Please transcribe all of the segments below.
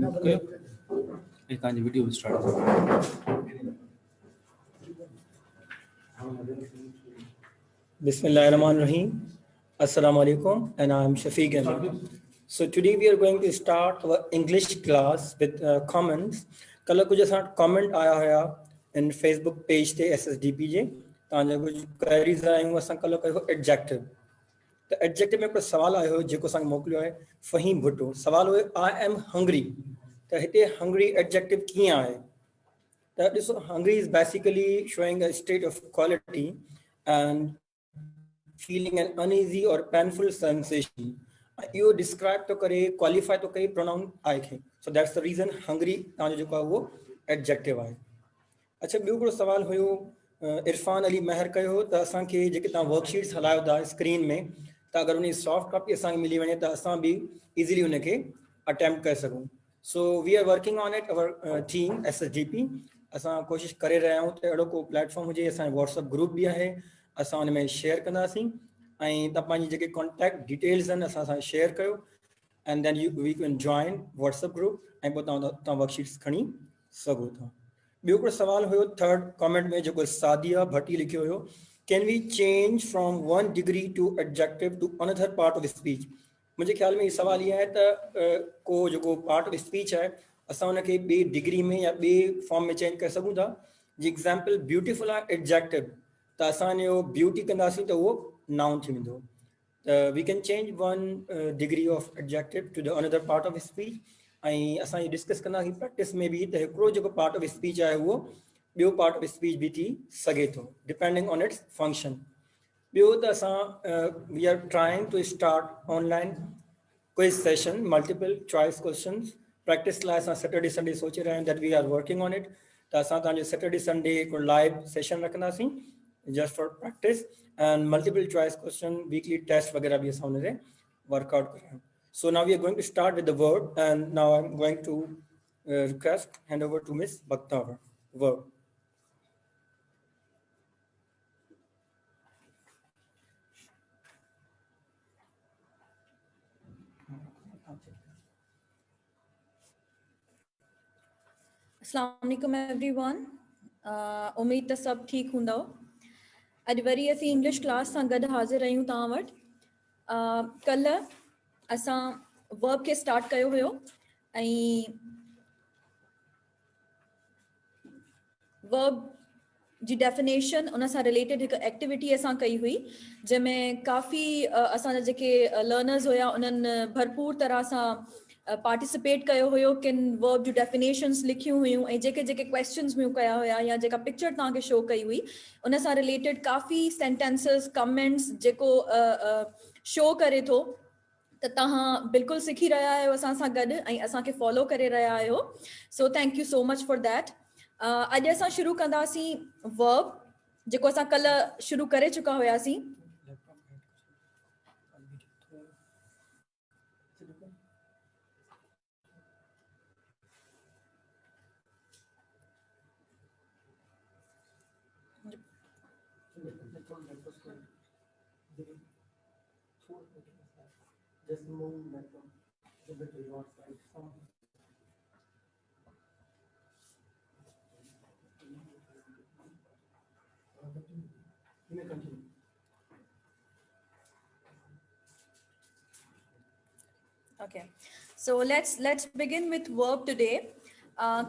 Okay. I can't video will start. Bismillahirrahmanirrahim. Assalamu alaikum, and I'm Shafiq Ahmed. So today we are going to start our English class with comments. कल कुछ असां comment आया हुया in Facebook page ते SSDP जे तव्हांजा कुछ queries आयूं असां कल कयो adjective. त adjective में कुछ सवाल आयो जेको असां मोकिलियो आहे फ़हीम भुट्टो. सवाल हुयो I am hungry. त हिते hungry adjective कीअं आहे? That is, hungry is basically showing a state of quality and feeling an uneasy or painful sensation. You describe to kare, qualify to kare pronoun I खे. So that's the reason hungry तव्हांजो जेको आहे वो adjective आहे. अच्छा ॿियो हिकिड़ो सवाल हुयो इरफान अली महर कयो त असांखे जेके तव्हां वर्कशीट्स हलायो था स्क्रीन में त अगरि उन सॉफ्ट कॉपी असांखे मिली वञे त असां बि इज़ीली उनखे अटेम्प्ट करे सघूं. So we are working on it our team SSDP. असां कोशिशि करे रहिया आहियूं त अहिड़ो को प्लेटफॉर्म हुजे. असांजो व्हाट्सअप ग्रुप बि आहे, असां हुन में शेयर कंदासीं ऐं तव्हां पंहिंजी जेके कॉन्टेक्ट डिटेल्स आहिनि असां सां शेयर कयो and then we can join WhatsApp group ऐं पोइ तव्हां वर्कशीट्स खणी सघो था. ॿियो हिकिड़ो सवाल हुयो थर्ड कमेंट में जेको सादिया भट्टी लिखियो हुयो, can we change from 1 degree to adjective to another part of speech. मुंहिंजे ख़्याल में हीउ सवाल इहो आहे त को जेको पार्ट ऑफ स्पीच आहे असां हुनखे ॿिए डिग्री में या ॿिए फॉर्म में चेंज करे सघूं था. जी एग्ज़ाम्पल ब्यूटीफुल आहे एडजेक्टिव त असां हिनजो ब्यूटी कंदासीं त उहो नाउन थी वेंदो. We can change 1 degree of adjective to the another part of speech. ऐं असां इहो डिस्कस कंदासीं प्रैक्टिस में बि त हिकिड़ो जेको पार्ट ऑफ स्पीच आहे उहो ॿियो पार्ट ऑफ स्पीच बि थी सघे थो डिपेंडिंग ऑन इट्स फंक्शन. ॿियो त असां we are trying to start online quiz session multiple choice questions practice लाइ असां सैटरडे संडे सोचे रहिया आहियूं that we are working on it. त असां तव्हांजो सैटरडे संडे हिकिड़ो लाइव सेशन रखंदासीं just for practice and multiple choice question weekly test वग़ैरह बि असां हुनते वर्कआउट कयूं. So now we are going to start with the verb, and now I'm going to request hand over to Miss Bakhtawar. Verb. Assalamu alaikum everyone. उम्मीद त सब ठीक हूंदव. अॼु वरी असीं इंग्लिश क्लास सां गॾु हाज़िर आहियूं तव्हां वटि. कल्ह असां वर्ब खे स्टार्ट कयो हुयो ऐं वर्ब जी डेफिनेशन उन सां रिलेटेड हिकु एक्टिविटी असां कई हुई जंहिंमें काफ़ी असांजा जेके लर्नर्स हुया उन्हनि भरपूर तरह सां पार्टिसिपेट कयो हुयो. किन वर्ब जूं डेफिनेशन्स लिखियूं हुयूं ऐं जेके जेके क्वेश्चन्स बि कया हुया या जेका पिक्चर तव्हांखे शो कई हुई उन सां रिलेटेड काफ़ी सेंटेंसिस कमेंट्स जेको शो करे थो त तव्हां बिल्कुलु सिखी रहिया आहियो असां सां गॾु ऐं असांखे फॉलो करे रहिया आहियो. So thank you so much for that. अॼु असां शुरू कंदासीं वर्ब जेको असां कल्ह शुरू करे चुका हुयासीं. Just move that to your side. You may continue. Okay, so let's begin with verb today.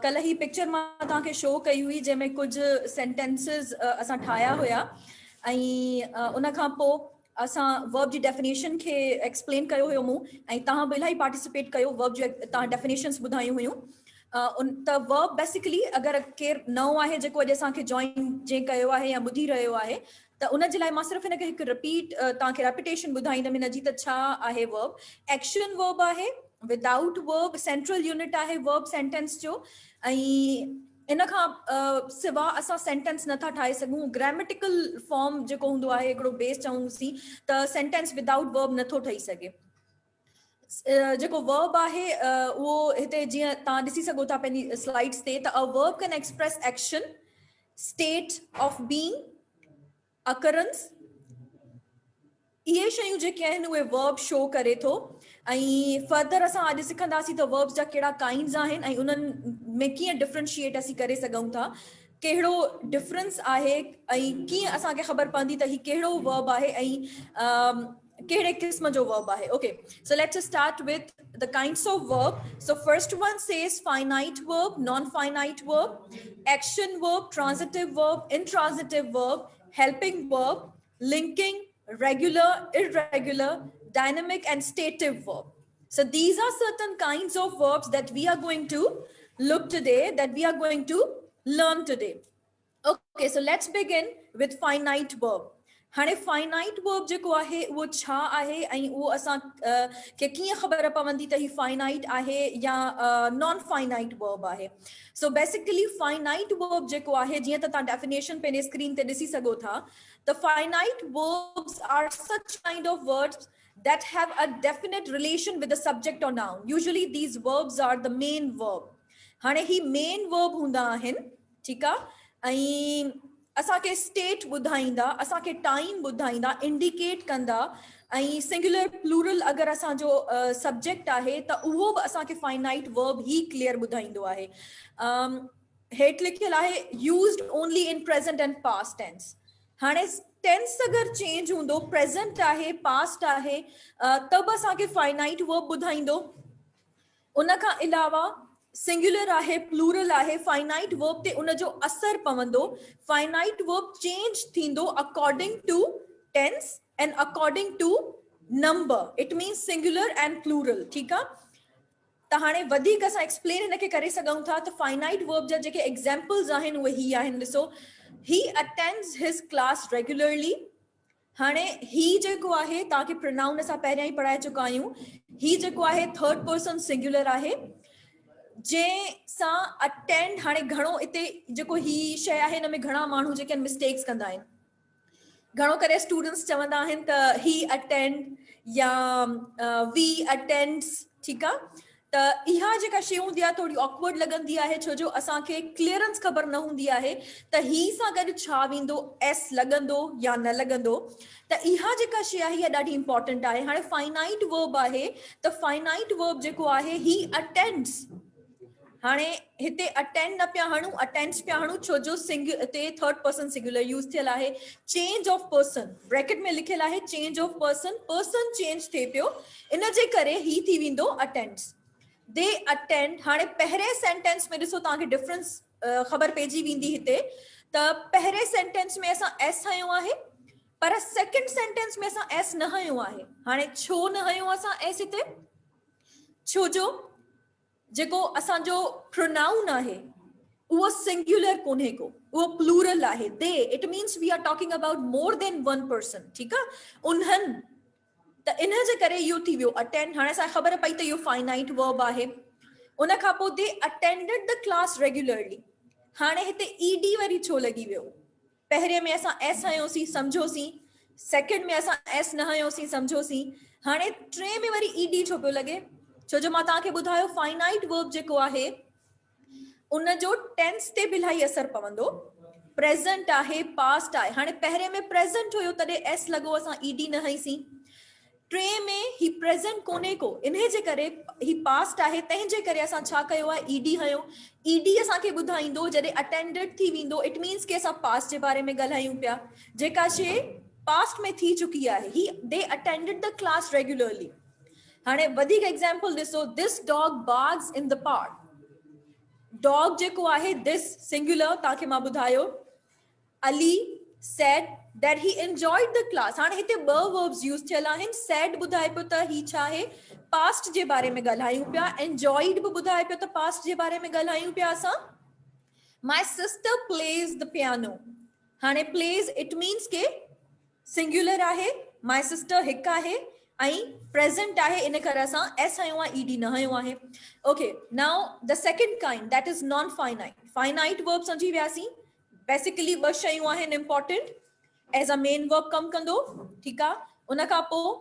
कल ही पिक्चर मां तव्हांखे शो कई हुई जंहिंमें कुझु सेंटेंसिस असां ठाहिया हुया ऐं उन खां पोइ असां वर्ब जी डेफिनेशन खे एक्सप्लेन कयो हुयो मूं ऐं तव्हां बि इलाही पार्टिसिपेट कयो. वर्ब जी तव्हां डेफिनेशन्स ॿुधायूं हुयूं. त वर्ब बेसिकली अगरि केरु नओं आहे जेको अॼु असांखे जॉइन जे कयो आहे या ॿुधी रहियो आहे त उन जे लाइ मां सिर्फ़ु हिनखे हिकु रिपीट तव्हांखे रेपिटेशन ॿुधाईंदमि हिनजी त छा आहे वर्ब. एक्शन वर्ब आहे, विदाउट वर्ब सेंट्रल यूनिट आहे वर्ब सेंटेंस जो ऐं इन खां सिवा असां सेंटेंस नथा ठाहे सघूं. ग्रामेटिकल फॉर्म जेको हूंदो आहे हिकिड़ो बेस चऊंसीं त सेंटेंस विदाउट वर्ब नथो ठही सघे. जेको वर्ब आहे उहो हिते जीअं तव्हां ॾिसी सघो था पंहिंजी स्लाइड्स ते त a verb can express action, state of being, occurrence, इहे शयूं जेके आहिनि उहे वर्ब शो करे थो ऐं फर्दर असां अॼु सिखंदासीं त वर्ब्स जा कहिड़ा काइंड्स आहिनि ऐं उन्हनि में कीअं डिफरेंशिएट असीं करे सघूं था कहिड़ो डिफरेंस आहे ऐं कीअं असांखे ख़बर पवंदी त ही कहिड़ो वर्ब आहे ऐं कहिड़े क़िस्म जो वर्ब आहे okay so let's start with the kinds of verb so first one says finite verb non-finite verb action verb transitive verb intransitive verb helping verb linking regular irregular dynamic and stative verb so these are certain kinds of verbs that we are going to look today that we are going to learn today okay so let's begin with finite verb हाणे finite verb जेको आहे उहो छा आहे ऐं उहो असां खे कीअं ख़बर पवंदी त ही फाइनाइट आहे या नॉन फाइनाइट वर्ब आहे सो बेसिकली फाइनाइट वर्ब जेको आहे जीअं त तव्हां डेफिनेशन पंहिंजे स्क्रीन ते ॾिसी सघो था त finite verbs R such kind of words that have a definite relation with the subject or noun usually these verbs are the main verb हाणे ही मेन वर्ब हूंदा आहिनि ठीकु आहे ऐं असांखे स्टेट ॿुधाईंदा असांखे टाइम ॿुधाईंदा इंडिकेट कंदा ऐं सिंगुलर प्लूरल अगरि असांजो सब्जेक्ट आहे त उहो बि असांखे फाइनाइट वर्ब ई क्लियर ॿुधाईंदो आहे हेठि लिखियलु आहे used only in present and past tense हाणे टेंस अगरि चेंज हूंदो प्रेज़ेंट आहे पास्ट आहे त बि असांखे फाइनाइट वर्ब ॿुधाईंदो उन खां अलावा सिंगुलर आहे प्लूरल आहे फाइनाइट वर्ब ते उन जो असर पवंदो फाइनाइट वर्ब चेंज थींदो according to tense and according to number it means singular and plural ठीकु आहे त हाणे वधीक असां एक्सप्लेन हिनखे करे सघूं था त फाइनाइट वर्ब जा जेके एग्जाम्पल्स आहिनि उहे ही आहिनि ॾिसो ही अटेंड्स हिज क्लास रेगुलरली हाणे ही जेको आहे तव्हांखे प्रोनाउन असां पहिरियां ई पढ़ाए चुका आहियूं ही जेको आहे थर्ड पर्सन सिंगुलर आहे जंहिंसां अटेंड हाणे घणो हिते जेको ही शइ आहे हिन में घणा माण्हू जेके आहिनि मिस्टेक्स कंदा आहिनि घणो करे स्टूडेंट्स चवंदा आहिनि त ही अटेंड या वी अटेंड्स ठीकु आहे त इहा जेका शइ हूंदी आहे थोरी ऑकवर्ड लॻंदी आहे छो जो असांखे क्लियरेंस ख़बर न हूंदी आहे त ही सां गॾु छा वेंदो एस लॻंदो या न लॻंदो त इहा जेका शइ आहे इहा ॾाढी इंपॉर्टेंट आहे हाणे फाइनाइट वर्ब आहे त फाइनाइट वर्ब जेको आहे ही अटेंड्स हाणे हिते अटेंड न पिया हणूं अटेंड्स पिया हणूं छो जो हिते थर्ड पर्सन सिंगुलर यूज़ थियल आहे चेंज ऑफ पर्सन ब्रैकेट में लिखियल आहे चेंज ऑफ पर्सन चेंज थिए पियो इन जे करे ही थी वेंदो अटेंड्स दे अटेंड हाणे पहिरें सेंटेंस में ॾिसो तव्हांखे डिफरेंस ख़बर पइजी वेंदी हिते त पहिरें सेंटेंस में असां एस हयो आहे पर सेकंड सेंटेंस में असां एस न हयो आहे हाणे छो न हयो असां एस हिते छो जो जेको असांजो प्रोनाउन आहे उहो सिंगुलर कोन्हे को उहो प्लूरल आहे दे it means we are talking about more than one person ठीकु आहे उन्हनि त इन जे करे इहो थी वियो अटेंड हाणे असांखे ख़बर पई त इहो फाइनाइट वर्ब आहे उन खां पोइ they attended the class regularly हाणे हिते ईडी वरी छो लॻी वियो पहिरें में असां एस हयोसीं सम्झोसीं सेकेंड में असां एस न हयोसीं सम्झोसीं हाणे टे में वरी ईडी छो पियो लॻे छो जो मां तव्हांखे ॿुधायो फाइनाइट वर्ब जेको आहे उन जो टेंस ते बि इलाही असर पवंदो प्रेज़ेंट आहे पास्ट आहे हाणे पहिरें में प्रेज़ेंट हुयो तॾहिं एस लॻो असां ईडी न हईसीं टे में ही प्रेज़ेंट कोन्हे को इन्हे जे करे ही पास्ट आहे तंहिंजे करे असां छा कयो आहे ईडी हयो ईडी असांखे ॿुधाईंदो जॾहिं अटेंडेड थी वेंदो इट मीन्स कि असां पास्ट जे बारे में ॻाल्हायूं पिया जेका शइ पास्ट में थी चुकी आहे ही they attended the class regularly हाणे वधीक एग्जाम्पल ॾिसो this dog barks in the park dog जेको आहे दिस सिंगुलर तव्हांखे मां ॿुधायो Ali said that he enjoyed the class हाणे हिते ॿ verbs यूज़ थियल आहिनि said ॿुधाए पियो त ही छा आहे पास्ट जे बारे में ॻाल्हायूं पिया enjoyed बि ॿुधाए पियो त पास्ट जे बारे में ॻाल्हायूं पिया असां my sister plays the piano हाणे plays it means के सिंगुलर आहे my sister हिकु आहे ऐं प्रेज़ेंट आहे इन करे असां एस हयो आहे ईडी न हयो आहे okay now the second kind that is non finite finite verb समझी वियासीं बेसिकली ॿ शयूं आहिनि important as a main verb कमु कंदो ठीकु आहे उन खां पोइ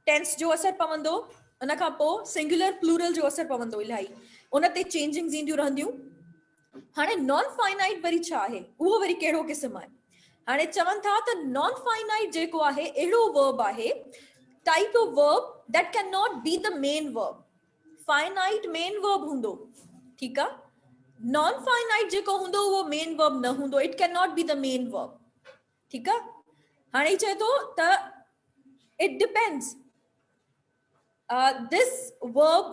टेंस जो असर पवंदो उन खां पोइ सिंगुलर प्लूरल जो असर पवंदो इलाही उन ते चेंजिंग्स ईंदियूं रहंदियूं हाणे नॉन फाइनाइट वरी छा आहे उहो वरी कहिड़ो क़िस्म आहे हाणे चवनि था त नॉन फाइनाइट जेको आहे अहिड़ो वर्ब आहे type of verb that can not be the main verb finite main verb हूंदो ठीकु आहे नॉन फाइनाइट जेको हूंदो उहो मेन वर्ब न हूंदो it can not be the main verb ठीकु आहे हाणे चए थो त it depends this verb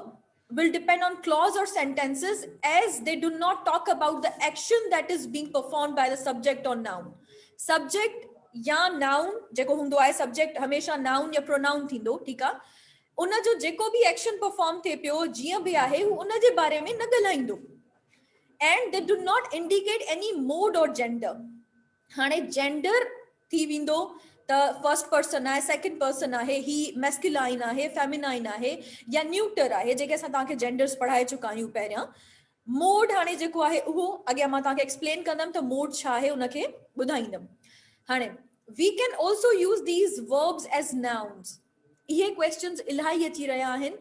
will depend on clause or sentences as they do not talk about the action that is being performed by the subject or noun subject या noun जेको हूंदो आहे subject हमेशा noun या pronoun थींदो ठीकु आहे उन जो जेको बि एक्शन परफॉर्म थिए पियो जीअं बि आहे हू उन जे बारे में न ॻाल्हाईंदो and they do not indicate any mode or gender हाणे gender थी वेंदो त फर्स्ट पर्सन आहे सेकंड पर्सन आहे ही मैस्कुलाइन आहे फेमिनाइन आहे या न्यूटर आहे जेके असां तव्हांखे जेंडर्स पढ़ाए चुका आहियूं पहिरियां मोड हाणे जेको आहे उहो अॻियां मां तव्हांखे एक्सप्लेन कंदमि त मोड छा आहे उनखे ॿुधाईंदमि हाणे we can also use these verbs as nouns इहे क्वेश्चन्स इलाही अची रहिया आहिनि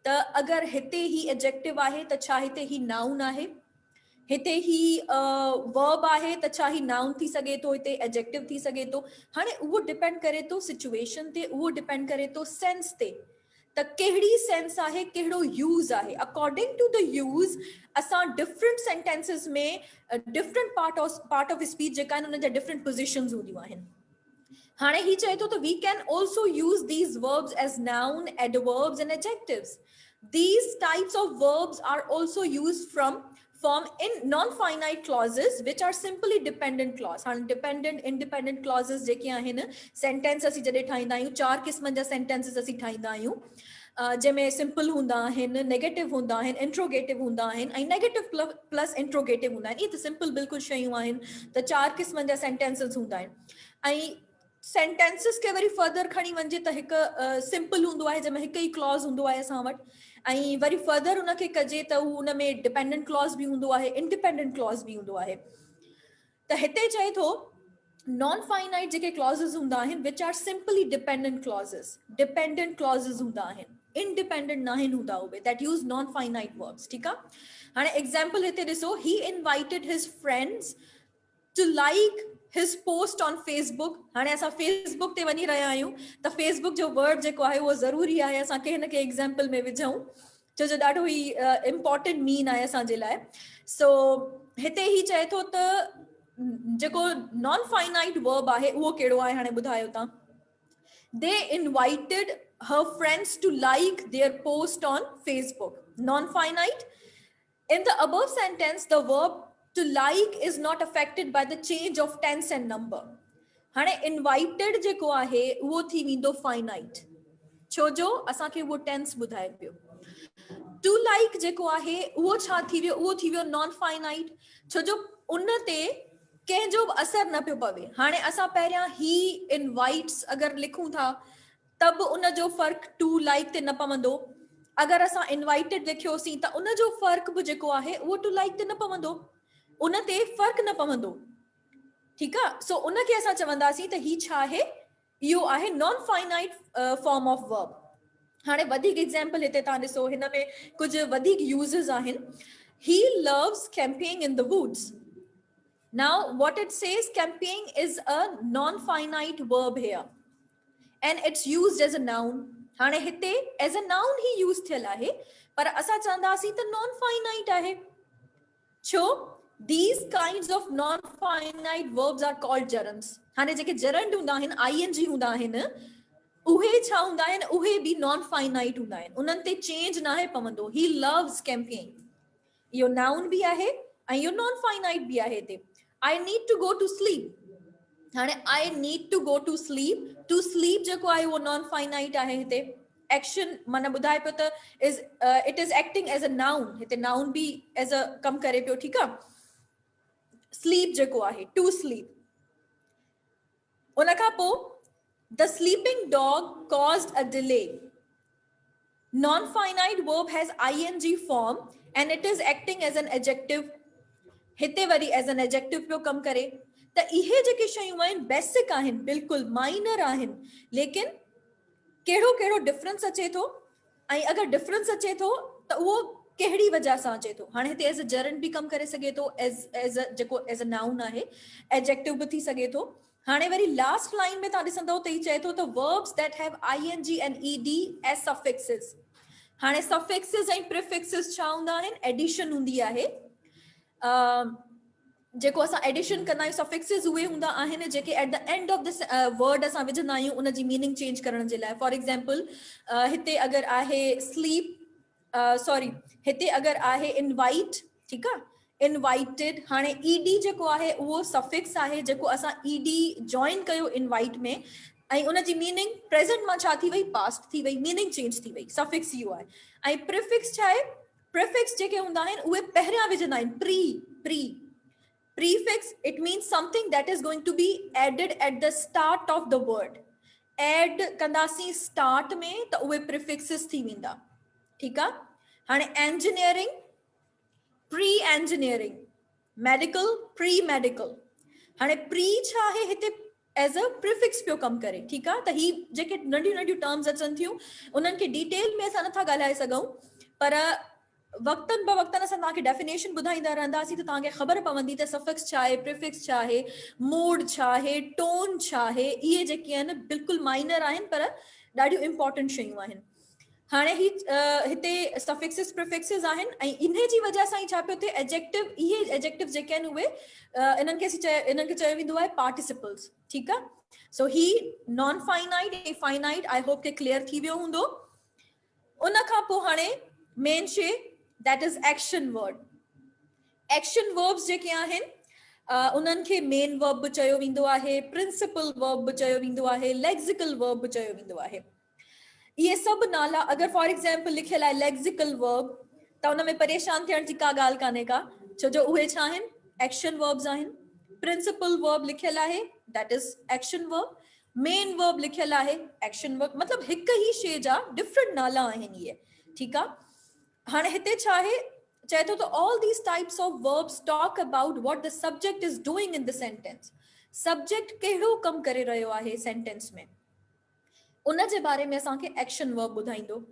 त अगरि हिते ही एडजेक्टिव आहे त छा हिते ही नाउन आहे हिते ही वर्ब आहे त छा ही नाउन थी सघे थो हिते एडजेक्टिव थी सघे थो हाणे उहो डिपेंड करे थो सिचुएशन ते उहो डिपेंड करे थो सेंस ते त कहिड़ी सेंस आहे कहिड़ो यूज़ आहे अकॉर्डिंग टू द यूज़ असां डिफरेंट सेंटेंसेस में डिफरेंट पार्ट ऑफ स्पीच जेका आहिनि उन जा डिफरेंट पोज़ीशन्स हूंदियूं आहिनि हाणे ही चए थो त we can also use these verbs as noun adverbs and adjectives these types of verbs are also used from form in non-finite clauses which are simply dependent clause and dependent independent clauses जेके आहिनि sentence असीं जॾहिं ठाहींदा आहियूं चार क़िस्मनि जा sentences असीं ठाहींदा आहियूं जंहिंमें सिंपल हूंदा आहिनि नेगेटिव हूंदा आहिनि इंट्रोगेटिव हूंदा आहिनि ऐं नेगेटिव प्लस इंट्रोगेटिव हूंदा आहिनि इहे त सिंपल बिल्कुलु शयूं आहिनि त चार क़िस्मनि जा sentences हूंदा आहिनि ऐं सेंटेंसिस खे वरी फर्दर खणी वञे त हिकु सिंपल हूंदो आहे जंहिंमें हिकु ई क्लॉज हूंदो आहे असां वटि ऐं वरी फर्दर उनखे कजे त हू उन में डिपेंडेंट क्लॉज बि हूंदो आहे इंडिपेंडेंट क्लॉज बि हूंदो आहे त हिते चए थो नॉन फाइनाइट जेके क्लॉज़ेस हूंदा आहिनि which are simply dependent clauses dependent clauses हूंदा आहिनि इंडिपेंडेंट न आहिनि हूंदा उहे that use non finite verbs ठीकु आहे हाणे एग्जाम्पल हिते ॾिसो he invited his friends to like his post on Facebook हाणे असां फेसबुक ते वञी रहिया आहियूं त फेसबुक जो वर्ड जेको आहे उहो ज़रूरी आहे असांखे हिन खे एग्जाम्पल में विझूं छो जो ॾाढो ई इम्पॉर्टेंट मीन आहे असांजे लाइ सो हिते ही चए थो त जेको नॉन फाइनाइट वर्ब आहे उहो कहिड़ो आहे हाणे ॿुधायो तव्हां दे invited her friends to like their post on Facebook non finite in the above sentence the verb to like is not affected by the change of tense and number हाणे invited जेको आहे उहो थी वेंदो फाइनाइट छो जो असांखे उहो टेंस ॿुधाए पियो टू लाइक जेको आहे उहो छा थी वियो नॉन फाइनाइट छो जो उन ते कंहिंजो बि असर न पियो पवे हाणे असां पहिरियां ही इनवाइट्स अगरि लिखूं था तब उन जो फ़र्क़ु टू लाइक ते न पवंदो अगरि असां इनवाइटेड लिखियोसीं त उन जो फ़र्क़ु बि जेको आहे उहो टू लाइक ते न पवंदो उन ते फ़र्क़ु न पवंदो ठीकु आहे सो उनखे असां चवंदासीं त ही छा आहे इहो आहे non finite form of verb हाणे वधीक एग्जाम्पल हिते तव्हां ॾिसो हिन में कुझु वधीक यूज़ेस आहिनि he loves camping in the woods now what it says camping is a non-finite verb here and it's used as a noun हाणे हिते as a noun ही यूज़ थियल आहे पर असां चवंदासीं त non finite आहे छो these kinds of non finite verbs are called gerunds हाणे जेके gerund हूंदा आहिनि ing हूंदा आहिनि उहे छा हूंदा आहिनि उहे बि non finite हूंदा आहिनि उन्हनि ते चेंज नाहे पवंदो he loves camping इहो noun बि आहे ऐं इहो non finite बि आहे हिते I need to go to sleep हाणे I need to go to sleep जेको आहे उहो नॉन फाइनाइट आहे हिते एक्शन माना ॿुधाए पियो त is it is acting as a noun हिते नाउन बि एज अ कमु करे पियो ठीकु आहे स्लीप जेको आहे टू स्लीप उन खां पोइ the sleeping dog caused a delay non finite verb has ing form and it is acting as an adjective हिते वरी एज एन एडजेक्टिव पियो कमु करे त इहे जेके शयूं आहिनि बेसिक आहिनि बिल्कुलु माइनर आहिनि लेकिन कहिड़ो कहिड़ो डिफरेंस अचे थो ऐं अगरि डिफरेंस अचे थो त उहो कहिड़ी वजह सां अचे थो हाणे हिते एज अ जरंड बि कमु करे सघे थो एज अ जेको एज अ नाउन आहे एडजेक्टिव बि थी सघे थो हाणे वरी लास्ट लाइन में तव्हां ॾिसंदव त ही चए थो त verbs that have ing and ed as suffixes. हाणे suffixes ऐं prefixes छा हूंदा आहिनि? एडिशन हूंदी आहे। जेको असां एडिशन कंदा आहियूं सफिक्सिस उहे हूंदा आहिनि जेके at the end of this word असां विझंदा आहियूं उन जी मीनिंग चेंज करण जे लाइ। फॉर एग्जांपल हिते अगरि आहे स्लीप सॉरी हिते अगरि आहे इनवाइट, ठीकु आहे, इनवाइटेड। हाणे ईडी जेको आहे उहो सफिक्स आहे जेको असां ईडी जॉइन कयो इनवाइट में ऐं उन जी मीनिंग प्रेज़ेंट मां छा थी वई, पास्ट थी वई, मीनिंग चेंज थी वई, सफिक्स इहो आहे। ऐं प्रिफिक्स छा आहे? प्रिफिक्स जेके हूंदा आहिनि उहे पहिरियां विझंदा आहिनि, pre prefix, it means something that is going to be added at the start of the word. add कंदासीं start में त उहे prefixes थी वेंदा, ठीकु आहे। हाणे engineering, pre-engineering, medical, pre-medical। हाणे pre छा आहे हिते एज अ प्रिफिक्स पियो कमु करे, ठीकु आहे। त ही जेके नंढियूं नंढियूं टर्म्स अचनि थियूं उन्हनि खे डिटेल में असां नथा ॻाल्हाए सघूं, पर वक्तन ब वक्तन असां तव्हांखे डेफिनेशन ॿुधाईंदा रहंदासीं त तव्हांखे ख़बर पवंदी त सफिक्स छा आहे, प्रिफिक्स छा आहे, मूड छा आहे, टोन छा आहे। इहे जेके आहिनि बिल्कुलु माइनर आहिनि पर ॾाढियूं इंपॉर्टेंट शयूं आहिनि। हाणे ही हिते सफिक्सिस प्रिफिक्सिस आहिनि ऐं इन जी वजह सां ई छा पियो थिए, एडजेक्टिव, इहे एडजेक्टिव जेके आहिनि उहे इन्हनि खे चयो वेंदो आहे पार्टिसिपल्स, ठीकु आहे। सो ही नॉन फाइनाइट ऐं फाइनाइट आई होप के क्लियर थी वियो हूंदो। उन खां पोइ हाणे मेन शइ that is action word. Action verbs जेके आहिनि उन्हनि खे मेन वर्ब बि चयो वेंदो आहे, प्रिंसिपल वर्ब बि चयो वेंदो आहे, लेक्सिकल वर्ब बि चयो वेंदो आहे। इहे सभु नाला अगरि फॉर एग्जाम्पल लिखियल आहे लेक्सिकल वर्ब त उन में परेशान थियण जी का ॻाल्हि कान्हे का, छो जो उहे छा आहिनि, एक्शन वर्ब्स आहिनि। प्रिंसिपल वर्ब लिखियल आहे that is action verb, main verb लिखियल आहे एक्शन वर्ब, मतलब हिकु ई शइ जा डिफरेंट नाला आहिनि इहे, ठीकु आहे। हाणे हिते छा आहे, चए थो त all these types of verbs talk about what the subject is doing in the sentence. Subject कहिड़ो कमु करे रहियो आहे सेंटेंस में, उन जे बारे में असांखे एक्शन वर्ब ॿुधाईंदो।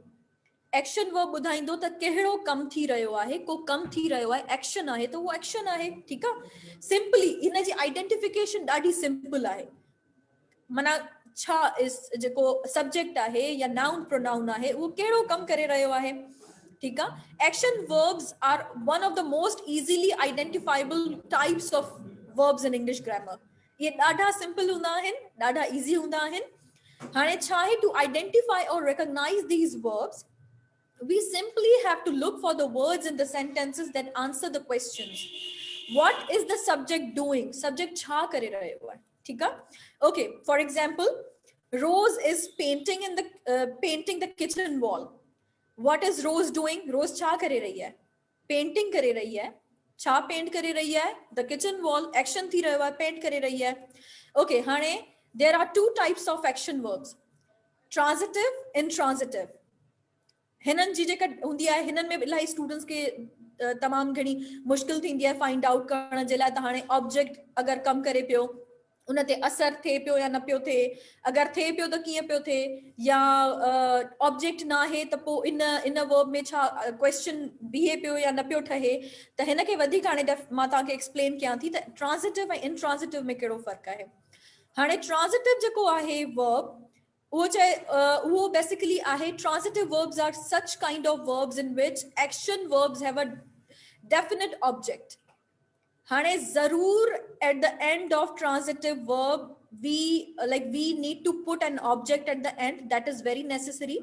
एक्शन वर्ब ॿुधाईंदो त कहिड़ो कमु थी रहियो आहे, को कमु थी रहियो आहे, एक्शन आहे त उहो एक्शन आहे, ठीकु आहे। सिंपली इन जी आइडेंटिफिकेशन ॾाढी सिंपल आहे, माना छा इस जेको सब्जेक्ट आहे या नाउन प्रोनाउन आहे उहो कहिड़ो कमु करे रहियो आहे, ठीकु आहे। Action verbs are one of the most easily identifiable types of verbs in English grammar. ये ॾाढा सिंपल हूंदा आहिनि, ॾाढा इजी हूंदा आहिनि। हाणे छा आहे, टू आइडेंटिफाई और recognize these verbs we simply have to look for the words in the sentences that answer the questions. What is the subject doing? Subject cha kare rahe hai, theek hai। Okay, for example, Rose is painting in the painting the kitchen wall. What is Rose doing? Rose cha kare rahi hai, painting kare rahi hai। cha paint kare rahi hai? The kitchen wall, action thi raho hai, paint kare rahi hai। Okay, hane there are two types of action verbs, transitive, intransitive। हिननि जी जेका हूंदी आहे, हिननि में इलाही students खे तमामु घणी मुश्किल थींदी आहे फाइंड आउट करण जे लाइ। त हाणे ऑब्जेक्ट अगरि कमु करे पियो उन ते असर थिए पियो या न पियो थिए, अगरि थिए पियो त कीअं पियो थिए, या ऑब्जेक्ट न आहे त पोइ इन वर्ब में छा क्वेश्चन बीहे पियो या न पियो ठहे। त हिन खे वधीक हाणे मां तव्हांखे एक्सप्लेन कयां थी त ट्रांजिटिव ऐं इंट्रांजिटिव में कहिड़ो फ़र्क़ु आहे। हाणे ट्रांजिटिव जेको आहे वर्ब वो basically आहे, transitive verbs are such kind of verbs in which action verbs have a definite object। हाणे जरूर at the end of transitive verb we need to put an object at the end, that is very necessary।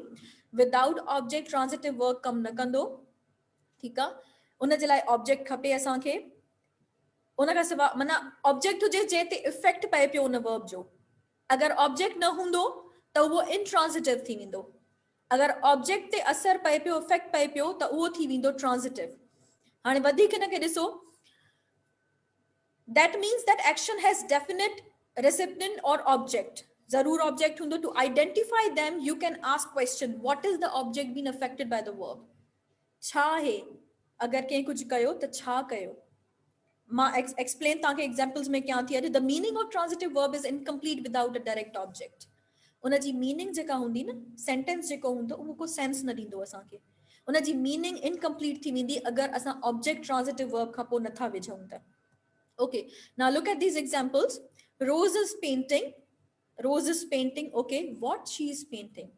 without object transitive verb कम न कंदो, ठीकु आहे। उन जे लाइ object खपे असांखे। उन खां सवाइ माना ऑब्जेक्ट हुजे जंहिं ते इफेक्ट पए पियो उन वर्ब जो। अगरि ऑब्जेक्ट न हूंदो त उहो इंट्रांजिटिव थी वेंदो, अगरि ऑब्जेक्ट ते असर पए पियो, इफेक्ट पए पियो त उहो थी वेंदो ट्रांजिटिव। हाणे वधीक हिन खे ॾिसो, that means that action has definite recipient और ऑब्जेक्ट। जरूर ऑब्जेक्ट हूंदो। To identify them you can ask question, what is the object been affected by the verb. छा आहे, अगरि कंहिं कुझु कयो त छा कयो। मां एक्सप्लेन तव्हांखे एग्जांपल्स में कयां थी। अॼु the meaning of transitive verb is incomplete without a direct object. उन जी मीनिंग जेका हूंदी न, सेंटेंस जेको हूंदो उहो को सेंस न ॾींदो असांखे। उन जी मीनिंग इनकम्प्लीट थी वेंदी अगरि असां ऑब्जेक्ट ट्रांजिटिव वर्ब खां पोइ नथा विझूं त। Okay, now look at these examples. Rose is painting. Rose is painting. Okay, what she is painting?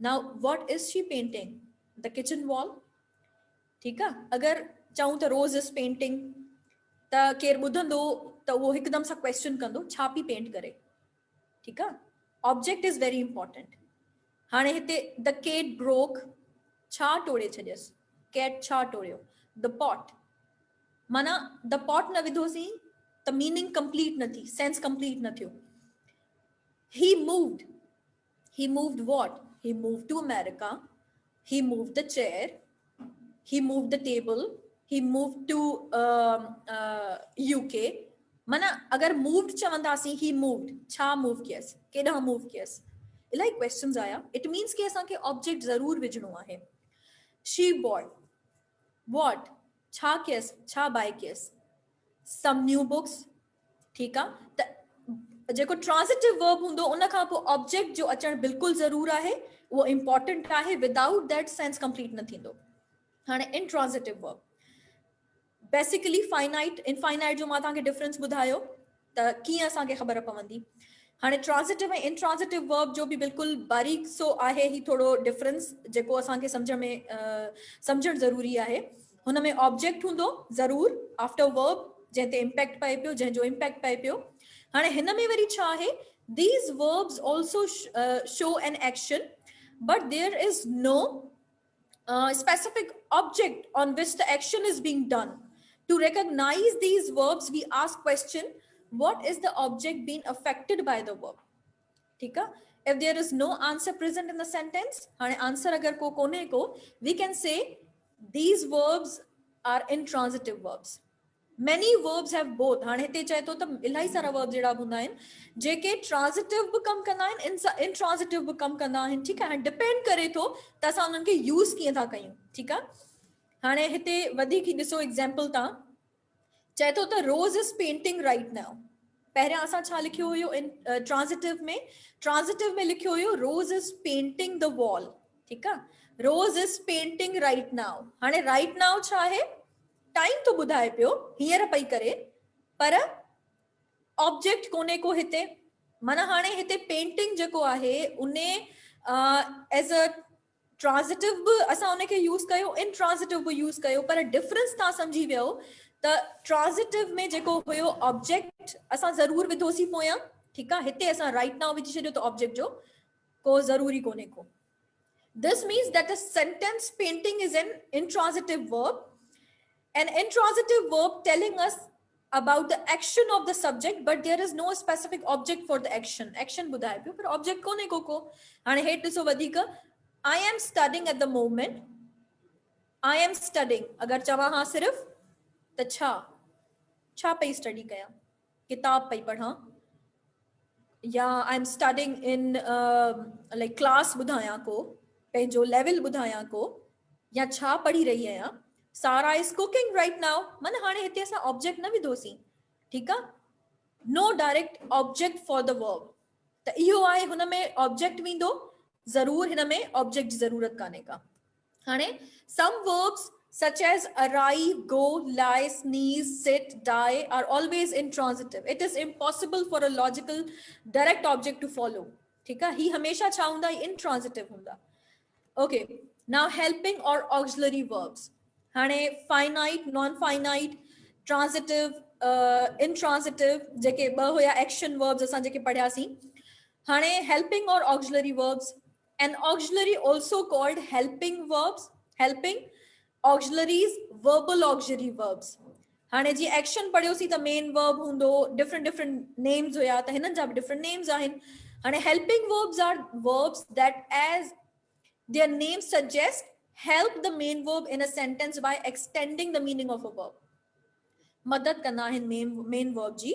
Now, what is she painting? The kitchen wall. ठीक है, अगर चाहूं तो रोज इज पेंटिंग त केर ॿुधंदो त उहो हिकदम सां क्वेश्चन कंदो छा पई पेंट करे. ठीक है, ऑब्जेक्ट इज वेरी इंपॉर्टेंट. हाणे हिते द केट ब्रोक, छा टोड़े छॾियसि, कैट छा टोड़ियो, द पॉट. माना द पॉट न विधोसीं त मीनिंग कंप्लीट न थी, सेंस कंप्लीट न थियो. He moved what, he moved to America, he moved the chair, he moved the table, he moved to UK. माना अगर moved चवंदासीं he moved, छा move कियसि, केॾांहुं move कियसि, इलाही questions आया. it means कि असांखे object ज़रूर विझणो आहे. she bought what, छा कियसि, छा buy कियसि, some new books. ठीकु आहे, त जेको ट्रांसिटिव वर्ब हूंदो उन खां पोइ ऑब्जेक्ट जो अचणु बिल्कुलु ज़रूर आहे, वो इंपॉर्टेंट आहे. विदाउट दैट सेंस कंप्लीट न थींदो. हाणे intransitive verb basically finite infinite जो मां तव्हांखे डिफरेंस ॿुधायो त कीअं असांखे ख़बर पवंदी. हाणे ट्रांसिटिव ऐं इंट्रांसिटिव वर्ब जो बि बिल्कुलु बारीक सो आहे ही थोरो डिफरेंस जेको असांखे सम्झणु ज़रूरी आहे. हुन में ऑब्जेक्ट हूंदो ज़रूर आफ्टर वर्ब जंहिं ते इम्पैक्ट पए पियो, जंहिंजो इम्पैक्ट पए पियो. हाणे हिन में वरी छा आहे, these verbs also show an action, but there is no specific object on which the action is being done. To recognize these verbs, we ask question, what is the object being affected by the verb? ठीक है, if there is no answer present in the sentence, हाणे answer अगर को कोने को, we can say these verbs are intransitive verbs. Many verbs have both. हाणे हिते चए थो त इलाही सारा वर्ब जहिड़ा हूंदा आहिनि जेके ट्रांसिटिव बि कमु कंदा आहिनि, इंट्रांसिटिव बि कमु कंदा आहिनि. ठीकु आहे, डिपेंड करे थो त असां उन्हनि खे यूज़ कीअं था कयूं. ठीकु आहे, हाणे हिते वधीक ई ॾिसो एग्जाम्पल तव्हां, चए थो त रोज इज पेंटिंग राइट नाउ. पहिरियां असां छा लिखियो हुयो इन ट्रांसिटिव में लिखियो हुयो रोज इज पेंटिंग द वॉल. ठीकु आहे, रोज इज पेंटिंग राइट नाउ. हाणे राइट नाउ छा आहे, टाइम तो ॿुधाए पियो हींअर पई करे, पर ऑब्जेक्ट कोने को हिते. माना हाणे हिते पेंटिंग जेको आहे उन एज अ ट्रांसिटिव बि असां उनखे यूज़ कयो, इंट्रांसिटिव बि यूज़ कयो, पर डिफरेंस तव्हां सम्झी वियो त ट्रांसिटिव में जेको हुयो ऑब्जेक्ट असां ज़रूर विधोसीं पोयां. ठीकु आहे, हिते असां राइट नाउ विझी छॾियो त ऑब्जेक्ट जो को ज़रूरी कोने को. This means that a sentence painting is an intransitive verb. An intransitive verb telling us about the action of the subject, but there is no specific object for the action. Action बुधाए पियो, पर object कोने को. हाणे हेठ ॾिसो वधीक, I am studying at the moment. I am studying. अगर चवां हाँ सिर्फ त छा पई स्टडी कयां, किताब पई पढ़ां, या I am studying in like class बुधायां को, पंहिंजो लेवल बुधायां को, या छा पढ़ी रही आहियां. Sarah is cooking right now. मन हाणे हिते असां ऑब्जेक्ट न विधोसीं. ठीकु आहे, no direct object for the verb. त इहो आहे, हुन में ऑब्जेक्ट वेंदो ज़रूर, हिन में ऑब्जेक्ट जी ज़रूरत कान्हे का. हाणे some verbs such as arrive, go, lie, sneeze, sit, die are always intransitive. It is impossible for a logical direct object to follow. ठीकु आहे, ही हमेशा छा हूंदा, intransitive हूंदा. Okay, now helping or auxiliary verbs. हाणे finite, non finite, transitive, intransitive जेके ॿ हुया एक्शन वर्ब्स असां जेके पढ़ियासीं. हाणे हेल्पिंग और auxiliary verbs. And auxiliary also called helping verbs, helping auxiliaries, verbal auxiliary verbs. हाणे जीअं एक्शन पढ़ियोसीं त मेन वर्ब हूंदो, डिफरेंट नेम्स हुया, त हिननि जा बि डिफरेंट नेम्स आहिनि. हाणे helping verbs are verbs that as their name suggest help the main verb in a sentence by extending the meaning of a verb. मदद कंदा आहिनि मेन वर्ब जी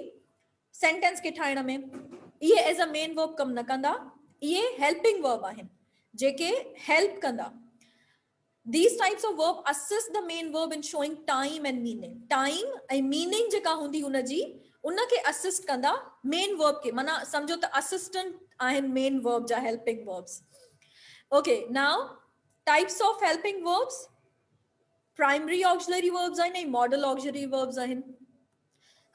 सेंटेंस खे ठाहिण में. इहे एज अ मेन वर्ब कम न कंदा, इहे हेल्पिंग वर्ब आहिनि जेके हेल्प कंदा. These types of verb assist the main verb in showing time and meaning. Time ऐं meaning जेका हूंदी हुनजी, उनखे असिस्ट कंदा मेन वर्ब खे. माना सम्झो त असिस्टेंट आहिनि मेन वर्ब जा helping verbs. Okay, now types of helping verbs. Primary auxiliary verbs आहिनि, model auxiliary verbs आहिनि.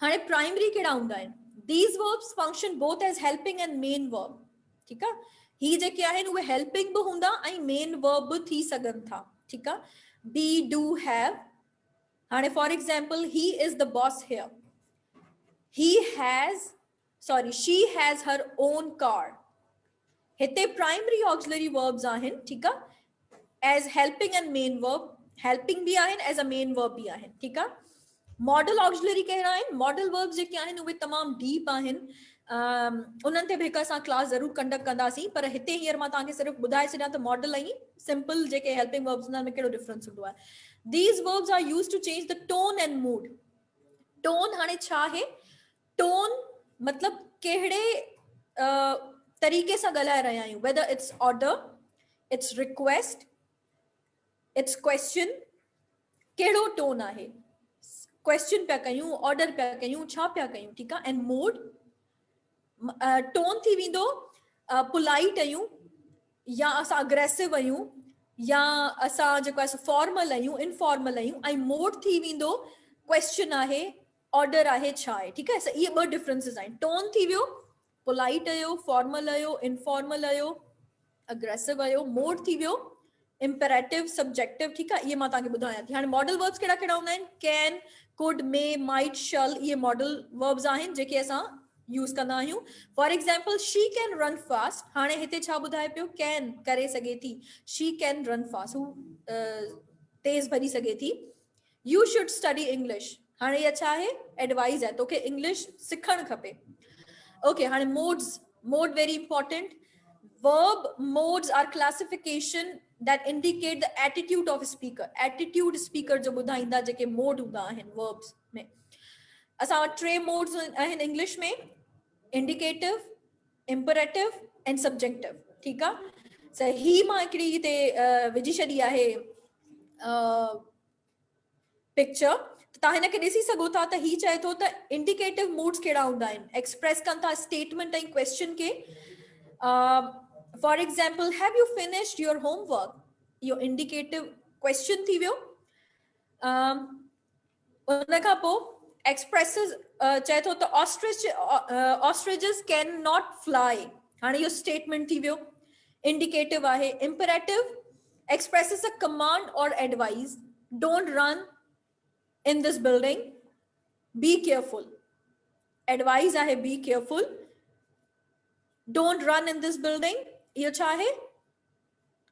हाणे प्राइमरी कहिड़ा हूंदा आहिनि, These verbs function both as helping and main verb. ठीक है? ही जेके आहिनि उहे helping भी हूंदा ऐं main verb भी थी सघनि था. ठीक है? Be, do, have. हाणे for example, he is the boss here. She has her own car. हिते primary auxiliary verbs आहिनि. ठीक है? As helping and main verb. Helping भी आहिनि as a main verb भी आहिनि. ठीक है? मॉडल ऑक्सिलरी कह रहा है मॉडल वर्ब्स जेके आहिनि उहे तमाम डीप आहिनि उन्हनि ते बि हिकु असां क्लास ज़रूर कंडक्ट कंदासीं पर हिते हींअर मां तव्हांखे सिर्फ़ु ॿुधाए छॾियां त मॉडल ऐं सिंपल जेके हेल्पिंग वर्ब्स हुननि में कहिड़ो डिफरेंस हूंदो आहे these verbs are used to change the tone and mood tone हाणे छा आहे टोन मतलब कहिड़े तरीक़े सां ॻाल्हाए रहिया आहियूं whether it's order it's request it's question कहिड़ो टोन आहे क्वेश्चन पिया कयूं ऑर्डर पिया कयूं छा पिया कयूं ठीकु आहे एंड मूड टोन थी वेंदो पोलाइट आहियूं या असां अग्रेसिव आहियूं या असां जेको आहे फॉर्मल आहियूं इनफॉर्मल आहियूं ऐं मूड थी वेंदो क्वेश्चन आहे ऑर्डर आहे छा आहे ठीकु आहे इहे ॿ डिफरेंसिस आहिनि टोन थी वियो पोलाइट आहियो फॉर्मल आहियो इनफॉर्मल आहियो अग्रेसिव आहियो मूड थी वियो imperative subjective ठीक है ये मां तव्हांखे ॿुधायां थी हाणे मॉडल वर्ब्स कहिड़ा कहिड़ा हूंदा आहिनि कैन कुड मे माइट शल इहे मॉडल वर्ब्स आहिनि जेके असां यूज़ कंदा आहियूं for example she can run fast हाणे हिते छा ॿुधाए पियो कैन करे सघे थी शी कैन रन फास्ट हू तेज़ भॼी सघे थी यू शुड स्टडी इंग्लिश हाणे इहा छा आहे एडवाइस आहे तोखे इंग्लिश सिखणु खपे ओके हाणे mode very important verb modes are classification that indicate the attitude of a speaker attitude speaker जो ॿुधाईंदा जेके मोड हूंदा आहिनि verbs में असां वटि टे मोड्स आहिनि इंग्लिश में इंडिकेटिव इम्परेटिव एंड सब्जेक्टिव ठीकु आहे त ही मां हिकिड़ी हिते विझी छॾी आहे पिक्चर तव्हां हिनखे ॾिसी सघो था त ही चए थो त इंडिकेटिव मूड्स कहिड़ा हूंदा आहिनि एक्सप्रेस कनि था स्टेटमेंट ऐं क्वेश्चन खे for example have you finished your homework your indicative question थी वियो उन खां पोइ expresses चए थो त ostriches can not fly हाणे इहो statement थी वियो indicative आहे imperative expresses a command or advice don't run in this building be careful advice आहे be careful don't run in this building इहो छा आहे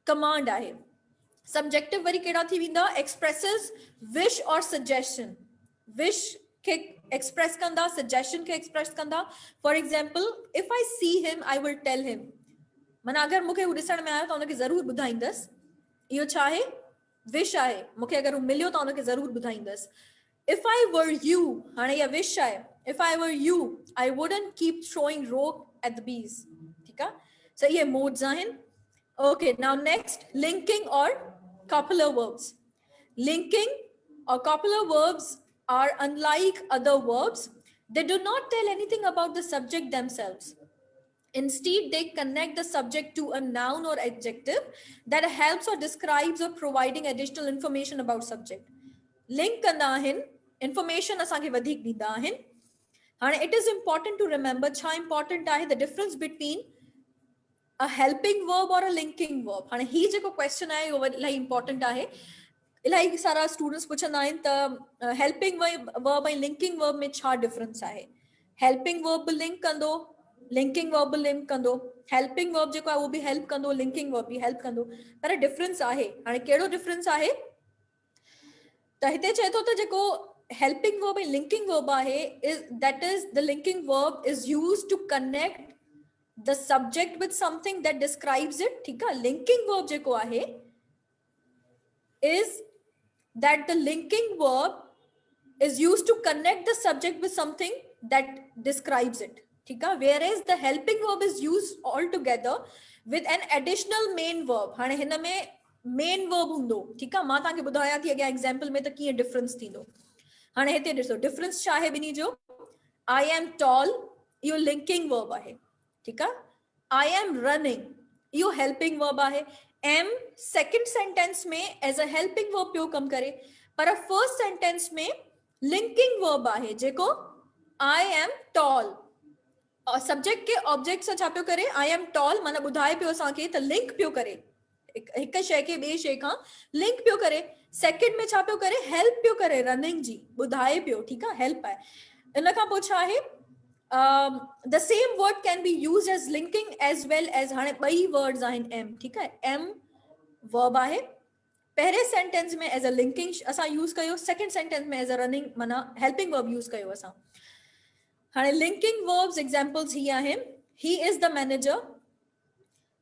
कमांड आहे सब्जेक्टिव वरी कहिड़ा थी वेंदा एक्सप्रेसिस विश और सजेशन विश खे एक्सप्रेस कंदा सजेशन खे एक्सप्रेस कंदा for example if I see him I will tell हिम माना अगरि मूंखे हू ॾिसण में आयो त हुनखे ज़रूरु ॿुधाईंदसि इहो छा आहे विश आहे मूंखे अगरि हू मिलियो त हुनखे ज़रूरु ॿुधाईंदसि इफ आई वर यू हाणे इहा विश आहे if I were you I wouldn't keep throwing रोक at the bees ठीक है so ये modes आहिनि okay now next linking or copular verbs linking or copular verbs are unlike other verbs they do not tell anything about the subject themselves instead they connect the subject to a noun or adjective that helps or describes or providing additional information about subject link कंदा आहिनि information असांखे वधीक ॾींदा आहिनि हाणे it is important to remember छा important आहे the difference between a helping verb or a linking verb हाणे ही जेको क्वेश्चन आहे उहो इलाही important आहे इलाही सारा स्टूडेंट्स पुछंदा आहिनि त helping verb ऐं linking verb में छा डिफरेंस आहे helping verb बि लिंक कंदो linking verb बि लिंक कंदो helping verb जेको आहे उहो बि हेल्प कंदो linking verb बि हेल्प कंदो पर डिफरेंस आहे हाणे कहिड़ो डिफरेंस आहे त हिते चए थो त जेको helping verb and linking verb is that is the linking verb is used to connect the subject with something that describes it ठीक है linking verb जेको आहे is that the linking verb is used to connect the subject with something that describes it ठीक है whereas the helping verb is used altogether with an additional main verb हाणे हिन में main verb हूंदो ठीक है मां तव्हांखे ॿुधायां थी अॻियां एग्जांपल में त कीअं डिफरेंस थींदो हाणे हिते ॾिसो डिफरेंस छा आहे ॿिन्ही जो आई एम टॉल इहो लिंकिंग वर्ब आहे ठीकु आहे आई एम रनिंग इहो हेल्पिंग वर्ब आहे एम सेकंड सेंटेंस में एज अ हेल्पिंग वर्ब पियो कमु करे पर फर्स्ट सेंटेंस में लिंकिंग वर्ब आहे जेको आई एम टॉल और सब्जेक्ट के ऑब्जेक्ट सां छा पियो करे आई एम टॉल माना ॿुधाए पियो असांखे त लिंक पियो करे हिक शइ खे ॿिए शइ खां लिंक पियो करे सेकंड में छा पियो करे हेल्प पियो करे रनिंग जी ॿुधाए पियो ठीकु आहे हेल्प आहे इन खां पोइ छा आहे the same word can be used as linking as well as हाणे ॿई वर्ड्स आहिनि एम ठीकु आहे एम वर्ब आहे पहिरें सेंटेंस में एज अ लिंकिंग असां यूज़ कयो सेकंड सेंटेंस में एज अ रनिंग माना हेल्पिंग वर्ब यूज़ कयो असां हाणे लिंकिंग वर्ब्स एग्जांपल्स ही आहिनि ही इज द मैनेजर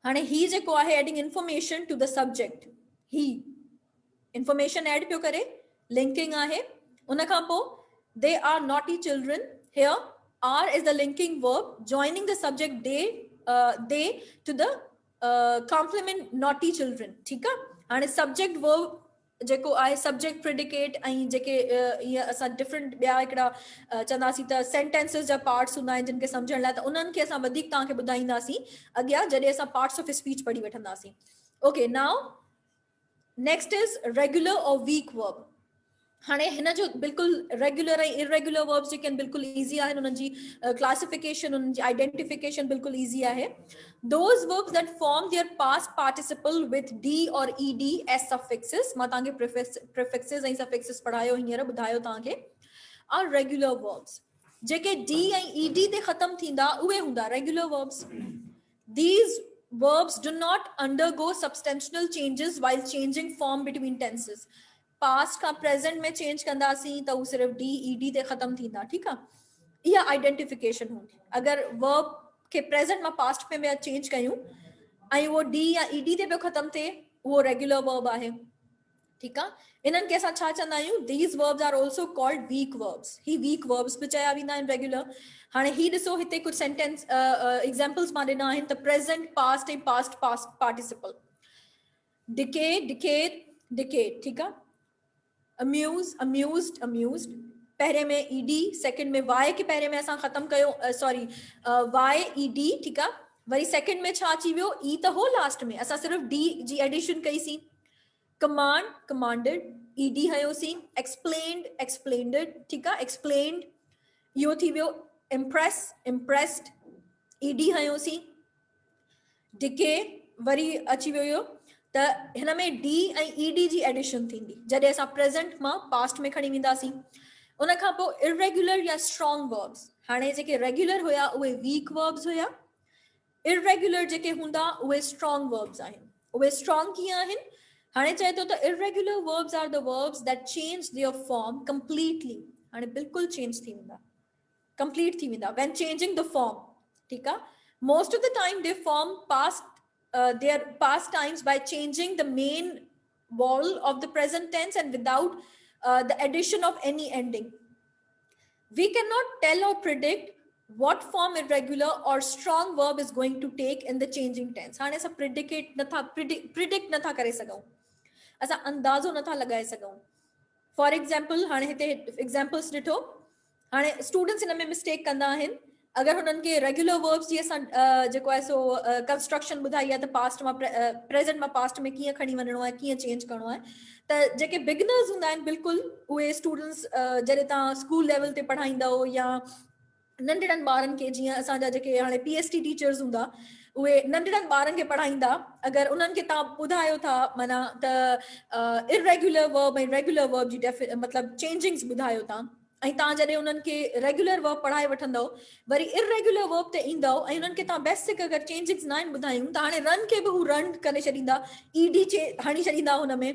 हाणे ही जेको आहे adding information to the subject ही इंफॉर्मेशन एड पियो करे लिंकिंग आहे उन खां पोइ they are naughty children here are is the linking verb joining the subject they to the complement naughty children ठीकु आहे हाणे सब्जेक्ट वर्ब जेको आहे सब्जेक्ट प्रिडिकेट ऐं जेके ईअं असां डिफरेंट ॿिया हिकिड़ा चवंदासीं त सेंटेंसिस जा पार्ट्स हूंदा आहिनि जिन खे सम्झण लाइ त उन्हनि खे असां वधीक तव्हांखे ॿुधाईंदासीं अॻियां जॾहिं असां पार्ट्स ऑफ स्पीच पढ़ी वठंदासीं okay now next is regular और वीक वर्ब हाणे हिन जो बिल्कुलु रेगुलर ऐं इरेगुलर वर्ब्स जेके आहिनि बिल्कुलु ईज़ी आहिनि उन्हनि जी क्लासिफिकेशन उन्हनि जी आइडेंटिफिकेशन बिल्कुलु ईज़ी आहे those verbs that form their past participle with d or ed as suffixes मां तव्हांखे prefixes ऐं suffixes पढ़ायो हींअर ॿुधायो तव्हांखे are regular verbs जेके d ऐं ed ते ख़तम थींदा उहे हूंदा regular verbs these verbs do not undergo substantial changes while changing form between tenses past का प्रेजेंट में चेंज कंदासीं त उ सिर्फ डी ईडी ते ख़तम थींदा ठीकु आहे इहा आइडेंटिफिकेशन हूंदी अगरि वर्ब खे प्रेजेंट मां पास्ट में ॿिया चेंज कयूं ऐं उहो डी या ईडी ते पियो ख़तम थिए उहो रेगुलर वर्ब आहे ठीकु आहे इन्हनि खे असां छा चवंदा आहियूं these verbs are also called weak verbs ही वीक वर्ब्स बि चया वेंदा आहिनि रेगुलर हाणे ही ॾिसो हिते कुझु सेंटेंस एग्जाम्पल्स मां ॾिना आहिनि त प्रेजेंट पास्ट ऐं past past participle decade decade decade ठीकु आहे अम्यूज अम्यूज्ड अम्यूज्ड पहिरें में ईडी सेकंड में वाई के पहिरें में असां ख़तम कयो सॉरी वाई ईडी ठीकु आहे वरी सेकंड में छा अची वियो ई त हो लास्ट में असां सिर्फ़ डी जी एडिशन कईसीं कमांड कमांडेड ईडी हयोसीं एक्सप्लेन्ड एक्सप्लेन्ड ठीकु आहे एक्सप्लेन्ड इहो थी वियो इम्प्रेस इम्प्रेस्ड ईडी हयोसीं डिके वरी अची वियो इहो त हिन में डी ऐं ईडी जी एडिशन थींदी जॾहिं असां प्रेज़ेंट मां पास्ट में खणी वेंदासीं उन खां पोइ इरेगुलर या स्ट्रॉन्ग वर्ब्स हाणे जेके रेगुलर हुया उहे वीक वर्ब्स हुया इरेगुलर जेके हूंदा उहे स्ट्रॉन्ग वर्ब्स आहिनि उहे स्ट्रॉन्ग कीअं आहिनि हाणे चए थो त irregular verbs are the verbs that change their form completely हाणे बिल्कुलु चेंज थी वेंदा कंप्लीट थी वेंदा व्हेन चेंजिंग द फॉर्म ठीकु आहे most of the time they form past their past times by changing the main vowel of the present tense and without the addition of any ending. We cannot tell or predict what form irregular or strong verb is going to take in the changing tense. हाणे असां predict नथा करे सघूं असां अंदाज़ो नथा लॻाए सघूं फॉर एग्जाम्पल हाणे हिते एग्जाम्पल्स ॾिठो हाणे स्टूडेंट्स हिन में मिस्टेक कंदा आहिनि अगर हुननि खे रेगुलर वर्ब्स जी असां जेको आहे सो कंस्ट्रक्शन ॿुधाई आहे त पास्ट मां प्रेज़ेंट मां पास्ट में कीअं खणी वञिणो आहे कीअं चेंज करिणो आहे त जेके बिगिनर्स हूंदा आहिनि बिल्कुलु उहे स्टूडेंट्स जॾहिं तव्हां स्कूल लेवल ते पढ़ाईंदव या नंढड़नि ॿारनि खे जीअं असांजा जेके हाणे PhD टीचर्स हूंदा उहे नंढड़नि ॿारनि खे पढ़ाईंदा अगरि उन्हनि खे तव्हां ॿुधायो था माना त इरेगुलर वर्ब ऐं रेगुलर वर्ब जी मतिलबु चेंजिंग्स ॿुधायो था ऐं तव्हां जॾहिं उन्हनि खे रेगुलर वर्ब पढ़ाए वठंदव वरी इरेगुलर वर्ब ते ईंदव ऐं उन्हनि खे तव्हां बेसिक अगरि चेंजिंग्स न आहिनि ॿुधायूं त हाणे रन खे बि हू रन करे छॾींदा ईडी हणी छॾींदा हुन में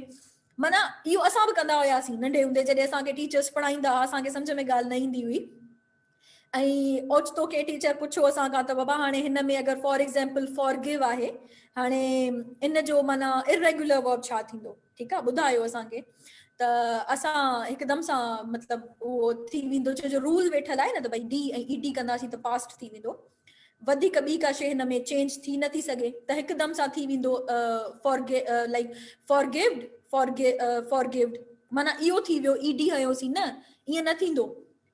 माना इहो असां बि कंदा हुआसीं नंढे हूंदे जॾहिं असांखे टीचर्स पढ़ाईंदा हुआ असांखे सम्झ में ॻाल्हि न ईंदी हुई ऐं ओचितो के टीचर पुछो असांखां त बाबा हाणे हिन में अगरि फॉर एग्जाम्पल फॉरगिव आहे हाणे इन जो माना इरेगुलर वर्ब छा थींदो ठीकु आहे ॿुधायो असांखे त असां हिकदमि सां मतिलबु उहो थी वेंदो छो जो रूल वेठल आहे न त भई डी ऐं ईडी कंदासीं त पास्ट थी वेंदो वधीक ॿी का शइ हिन में चेंज थी नथी सघे त हिकदमि सां थी वेंदो लाइक फॉरगिव्ड माना इहो थी वियो ईडी हयोसीं न ईअं न थींदो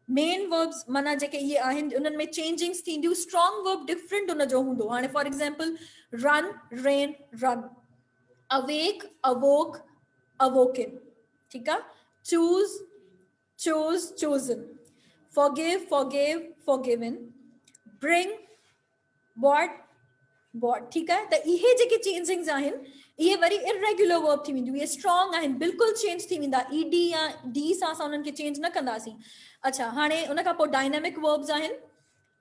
मेन वर्ब्स माना जेके इहे आहिनि उन्हनि में चेंजिंग्स थींदियूं स्ट्रॉन्ग वर्ब डिफरेंट उनजो हूंदो हाणे for example run ran run awake awoke awoken ठीकु आहे choose chose chosen forgive forgave forgiven bring bought ठीक है त इहे जेके चेंजिंग्स आहिनि इहे वरी इरेगुलर वर्ब थी वेंदियूं, इहे स्ट्रॉन्ग आहिनि, बिल्कुलु चेंज थी वेंदा, ed या d सां असां उन्हनि खे चेंज न कंदासीं। अच्छा हाणे उन खां पोइ डायनेमिक वर्ब्स आहिनि।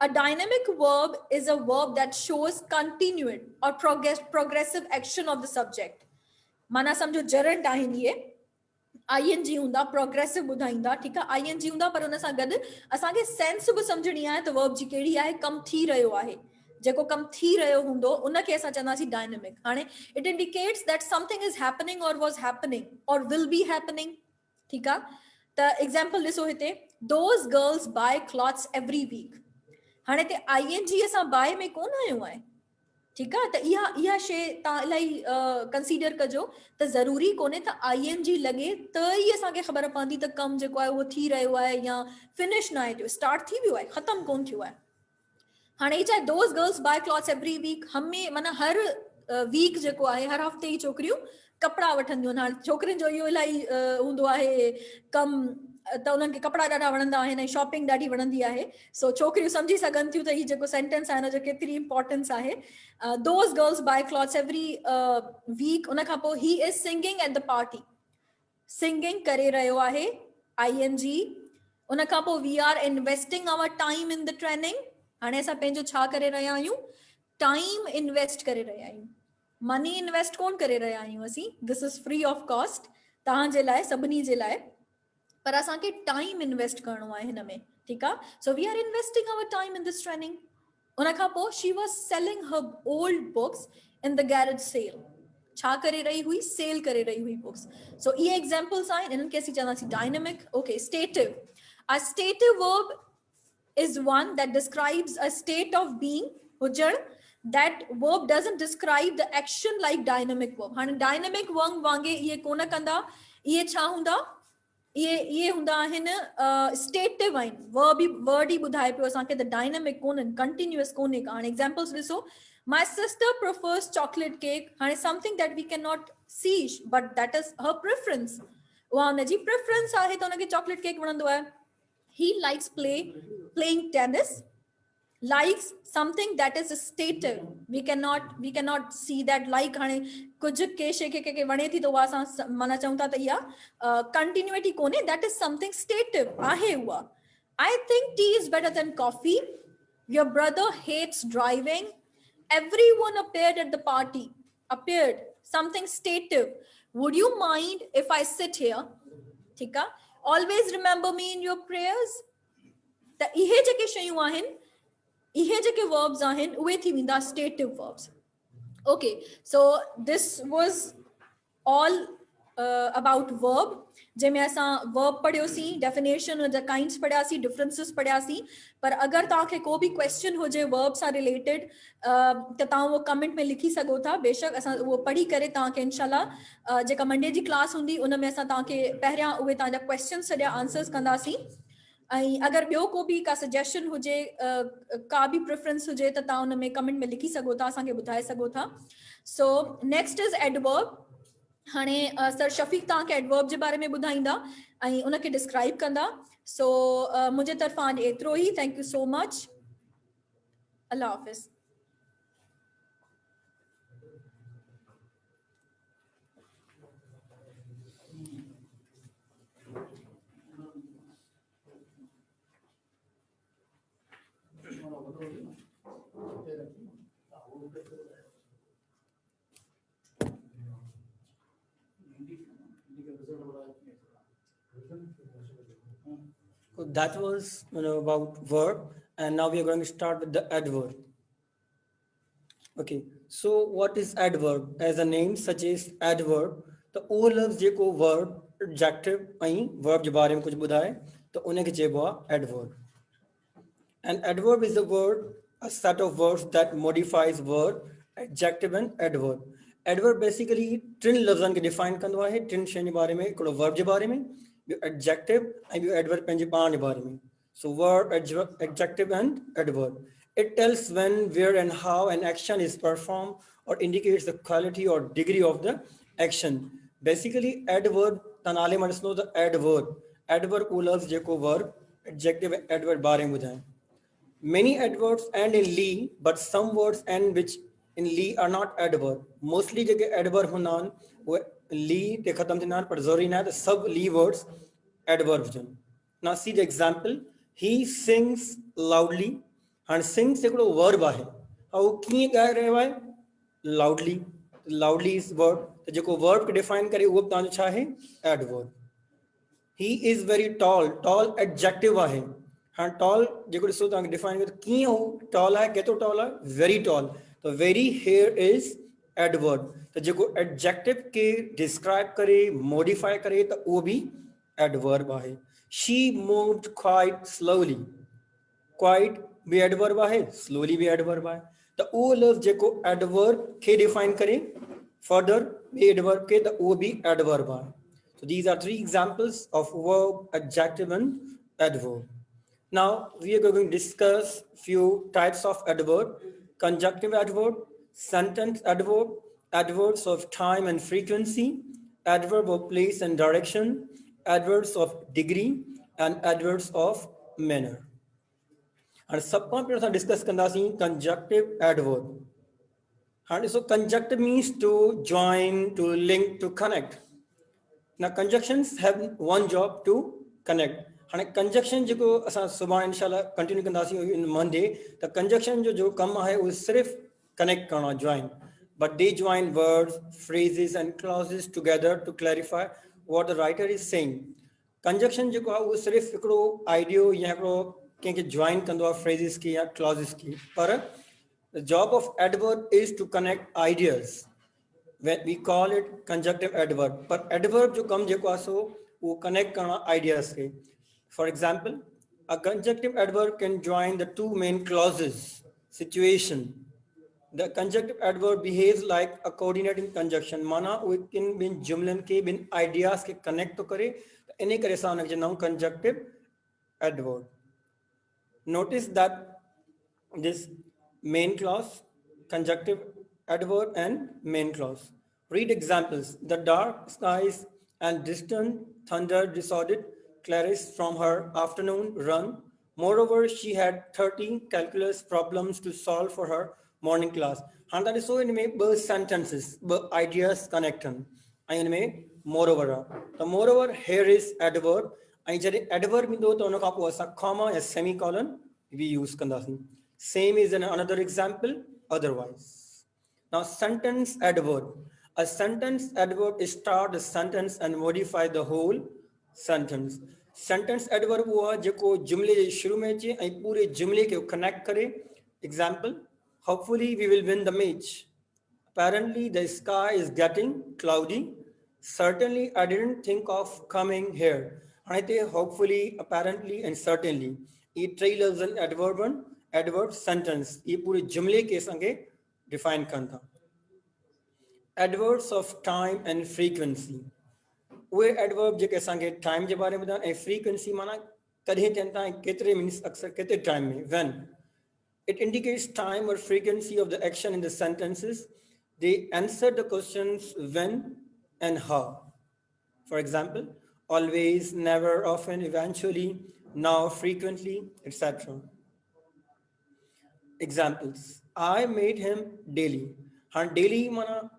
A dynamic verb is a verb that shows continued or progressive action of the subject. माना समझो gerund आहिनि इहे, ing हूंदा, प्रोग्रेसिव ॿुधाईंदा, ठीकु आहे, ing हूंदा, पर उन सां गॾु असांखे सेंस बि सम्झणी आहे त वर्ब जी कहिड़ी आहे, कमु थी रहियो आहे, जेको कमु थी रहियो हूंदो उनखे असां चवंदासीं डायनेमिक। हाणे it indicates that something is happening और वाज हैपनिंग और विल बी हैपनिंग, ठीकु आहे। त एग्जांपल ॾिसो हिते, those girls buy clothes every week. हाणे हिते ing असां बाय में कोन आयो आहे, ठीकु आहे, त इहा शइ तव्हां इलाही कंसीडर कजो त ज़रूरी कोन्हे त ing लॻे त ई असांखे ख़बर पवंदी त कमु जेको आहे उहो थी रहियो आहे या फिनिश न आहे थियो, स्टार्ट थी वियो आहे, ख़तमु कोन थियो आहे। हाणे चाहे those girls buy clothes every week, माना हर वीक जेको आहे, हर हफ़्ते ई छोकिरियूं कपिड़ा वठंदियूं आहिनि। हाणे छोकिरियुनि जो इहो इलाही हूंदो आहे कमु, त उन्हनि खे कपिड़ा ॾाढा वणंदा आहिनि ऐं शॉपिंग ॾाढी वणंदी आहे। सो छोकिरियूं सम्झी सघनि थियूं त हीउ जेको सेंटेंस आहे हुनजो केतिरी इंपॉर्टेंस आहे। Those girls buy clothes every week, उन खां पोइ he is singing at the party, singing करे रहियो आहे ing। उन खां पोइ we are investing our time in the training. हाणे असां पंहिंजो छा करे रहिया आहियूं, टाइम इन्वेस्ट करे रहिया आहियूं, मनी इन्वेस्ट कोन करे रहिया आहियूं असीं, this is free of cost तव्हांजे लाइ, सभिनी जे लाइ, पर असांखे टाइम इन्वेस्ट करणो आहे हिन में, ठीकु आहे। So we are investing our time in this training. उन खां पोइ she was selling her old books in the garage sale, छा करे रही हुई, सेल करे रही हुई बुक्स। सो इहे एग्जांपल्स आहिनि, इन्हनि खे असीं चवंदासीं dynamic. Okay, stative, a stative verb is one that describes a state of being, hujan, that verb doesn't describe the action like dynamic verb। हाणे dynamic verb वांगे ये कोन कंदा, ये छा हूंदा, ये हूंदा आहिनि स्टेटिव आहिनि, वर्ड ही ॿुधाए पियो असांखे त डायनेमिक कोन्हनि, कंटिन्यूअस कोन्हे का। हाणे एग्जांपल्स ॾिसो, my sister prefers chocolate cake, हाणे something that we cannot see but that is her preference, उहा हुनजी प्रेफरेंस आहे त हुनखे चॉकलेट केक वणंदो आहे। He likes playing tennis, likes something that is stative, we cannot see that, like हाणे कुछ के शे के वणे थी तो वा असां माना चऊं था त इहा कंटिन्यूटी कोन्हे, that is something stative आहे उहा। I think tea is better than coffee, your brother hates driving, everyone appeared at the party, appeared, something stative, would you mind if I sit here, ठीकु आहे। Always remember me in your prayers। त इहे जेके शयूं आहिनि, इहे जेके verbs आहिनि, उहे थी वेंदा stative verbs। Okay, so this was all about verb, जंहिंमें असां verb पढ़ियोसीं, definition जा kinds पढ़ियासीं, differences पढ़ियासीं। पर अगरि तव्हांखे को बि question हुजे verb सां related त तव्हां उहो कमेंट में लिखी सघो था, बेशक असां उहो पढ़ी करे तव्हांखे इंशाल्लाह जेका मंडे जी क्लास हूंदी उन में असां तव्हांखे पहिरियां उहे तव्हांजा क्वेश्चन सॼा आंसर्स कंदासीं। ऐं अगरि ॿियो को बि का सजेशन हुजे, का बि प्रेफरेंस हुजे त तव्हां उन में कमेंट में लिखी सघो था, असांखे ॿुधाए सघो था। So next is adverb. हाणे सर शफ़ीक तव्हांखे एडवर्ब जे बारे में ॿुधाईंदा ऐं उनखे डिस्क्राइब कंदा। सो मुंहिंजे तरफ़ां अॼु एतिरो ई, थैंक यू सो मच, अल्लाह हाफ़िज़। So that was about verb, and now we are going to start with the adverb. Okay, so what is adverb? As a name suggests, adverb the all लफ्ज़ जेको verb, adjective ऐं verb जे बारे में कुछ ॿुधाए तो उनखे चइबो आहे adverb। An adverb is a word, a set of words that modifies verb, adjective and adverb। adverb basically टिन लफ़्ज़नि खे define कंदो आहे, टिन शयुनि जे बारे में, हिकिड़ो verb जे बारे में, ॿियो adjective ऐं ॿियो adverb पंहिंजे पाण जे बारे में। So verb, adjective and adverb। It tells when, where and how an action is performed or indicates the quality or degree of the action। Basically adverb तनाले में ॾिसंदो त adverb उहो लफ़्ज़ जेको verb, adjective, adverb बारे में ॿुधाए। Many adverbs end in Lee, but some words end which in Lee are not adverb. Mostly जेके adverb हुनान वो ली ते खत्म थींदा आहिनि, पर ज़रूरी न आहे त सभु ली words adverb हुजनि. Now see the example. He sings loudly. हाणे sings हिकिड़ो verb आहे. उहो कीअं ॻाए रहियो आहे? Loudly. Loudly is verb. त जेको verb खे define करे उहो बि तव्हांजो छा आहे? Adverb. He is very tall. Tall adjective आहे. हाँ tall जेको ॾिसो तव्हांखे डिफाइन कयो कीअं हू tall आहे, केतिरो tall आहे? Very tall. तो very here is adverb. त जेको adjective खे describe करे, modify करे त उहो बि adverb आहे. She moved quite slowly. Quite भी adverb आहे, slowly भी adverb आहे. त उहो लफ़्ज़ जेको adverb खे define करे, further भी adverb खे त उहो भी adverb आहे. So these are 3 examples of verb, adjective and adverb. Now we are going to discuss few types of adverb: conjunctive adverb, sentence adverb, adverbs of time and frequency, adverb of place and direction, adverbs of degree, and adverbs of manner. And सब खां पहिरियों असां discuss कंदासीं conjunctive adverb. And so conjunctive means to join, to link, to connect. Now conjunctions have one job to connect. हाणे conjunction जेको असां सुभाणे इंशाल्लाह कंटिन्यू कंदासीं इन मंडे त conjunction जो कमु आहे उहो सिर्फ़ connect करणो आहे, join. But they join words, phrases and clauses together to clarify what the writer is saying. Conjunction जेको आहे उहो सिर्फ़ हिकिड़ो आइडियो या हिकिड़ो कंहिंखे join कंदो आहे phrases खे या clauses खे. पर the job of adverb is to connect ideas. When we call it conjunctive adverb. But adverb जो कम जेको आहे सो वो connect करना ideas के. For example, a conjunctive adverb can join the 2 main clauses. Situation. The conjunctive adverb behaves like a coordinating conjunction. माना वो किन बिन जुमलन के बिन ideas के connect तो करे. इन्हें करे सामने के नाम conjunctive adverb. Notice that this main clause, conjunctive adverb and main clause. Read examples. The dark skies and distant thunder disordered Clarice from her afternoon run. Moreover, she had 13 calculus problems to solve for her morning class. And that is so in me sentences, ideas connected. And in moreover. The moreover here is adverb. And adverb means to comma a semicolon we use kandasi. Same is in another example otherwise. Now sentence adverb. A sentence adverb start the sentence and modify the whole sentence. Sentence adverb हुआ जेको जुमले जे शुरू में अचे ऐं पूरे जुमले खे connect करे. Example: hopefully we will win the match. Apparently the sky is getting cloudy. Certainly I didn't think of coming here. हाणे हिते hopefully, apparently and certainly ये टे लफ़्ज़ आहिनि adverb sentence. ये पूरे जुमले खे असांखे define कनि था. Adverbs of time and frequency. उहे adverb जेके असांखे time जे बारे में ॿुधाइनि ऐं frequency माना कॾहिं थियनि था ऐं केतिरे means अक्सर केतिरे time में when. It indicates time or frequency of the action in the sentences. They answer the questions when and how. For example, always, never, often, eventually, now, frequently, etc. Examples. I made him daily. हाँ daily माना